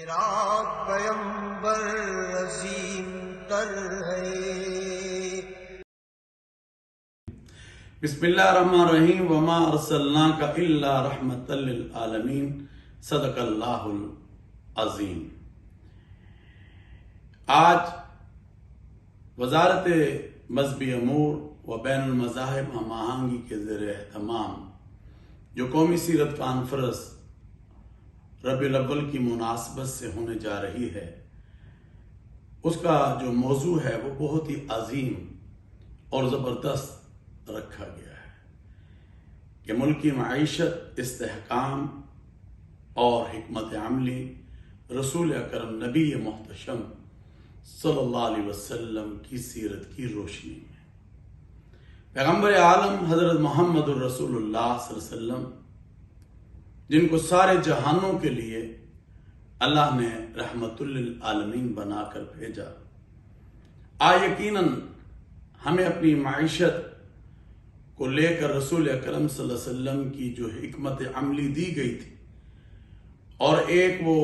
میرا پیمبر عظیم تر ہے۔ بسم اللہ الرحمن الرحیم وما ارسلناک الا رحمۃ للعالمین صدق اللہ العظیم۔ آج وزارت مذہبی امور و بین المذاہب ہم آہنگی کے زیر اہتمام جو قومی سیرت کانفرنس ربیع الاول کی مناسبت سے ہونے جا رہی ہے، اس کا جو موضوع ہے وہ بہت ہی عظیم اور زبردست رکھا گیا ہے کہ ملکی معیشت، استحکام اور حکمت عملی رسول اکرم نبی محتشم صلی اللہ علیہ وسلم کی سیرت کی روشنی میں۔ پیغمبر عالم حضرت محمد الرسول اللہ صلی اللہ علیہ وسلم، جن کو سارے جہانوں کے لیے اللہ نے رحمت للعالمین بنا کر بھیجا، یقیناً ہمیں اپنی معیشت کو لے کر رسول اکرم صلی اللہ علیہ وسلم کی جو حکمت عملی دی گئی تھی، اور ایک وہ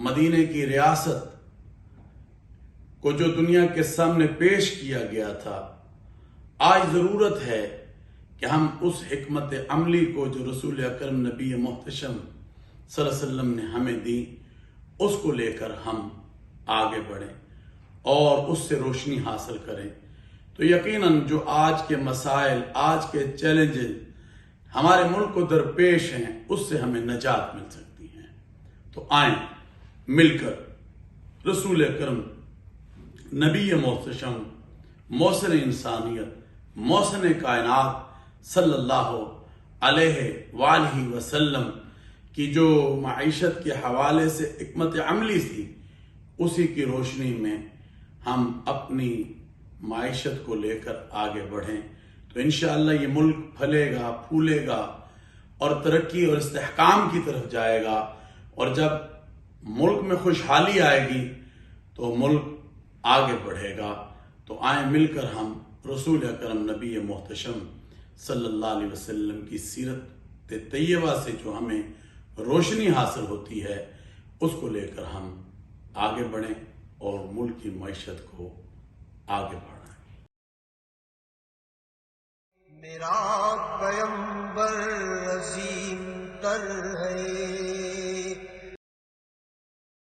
مدینے کی ریاست کو جو دنیا کے سامنے پیش کیا گیا تھا، آج ضرورت ہے کہ ہم اس حکمت عملی کو جو رسول اکرم نبی محتشم صلی اللہ علیہ وسلم نے ہمیں دی، اس کو لے کر ہم آگے بڑھیں اور اس سے روشنی حاصل کریں۔ تو یقیناً جو آج کے مسائل، آج کے چیلنجز ہمارے ملک کو درپیش ہیں، اس سے ہمیں نجات مل سکتی ہے۔ تو آئیں مل کر رسول اکرم نبی محتشم، محسن انسانیت، محسن کائنات صلی اللہ علیہ وآلہ وسلم کی جو معیشت کے حوالے سے حکمت عملی تھی، اسی کی روشنی میں ہم اپنی معیشت کو لے کر آگے بڑھیں تو انشاءاللہ یہ ملک پھلے گا، پھولے گا اور ترقی اور استحکام کی طرف جائے گا۔ اور جب ملک میں خوشحالی آئے گی تو ملک آگے بڑھے گا۔ تو آئیں مل کر ہم رسول اکرم نبی محتشم صلی اللہ علیہ وسلم کی سیرت طیبہ سے جو ہمیں روشنی حاصل ہوتی ہے، اس کو لے کر ہم آگے بڑھیں اور ملک کی معیشت کو آگے بڑھائیں۔ میرا پیمبر عظیم تر ہے۔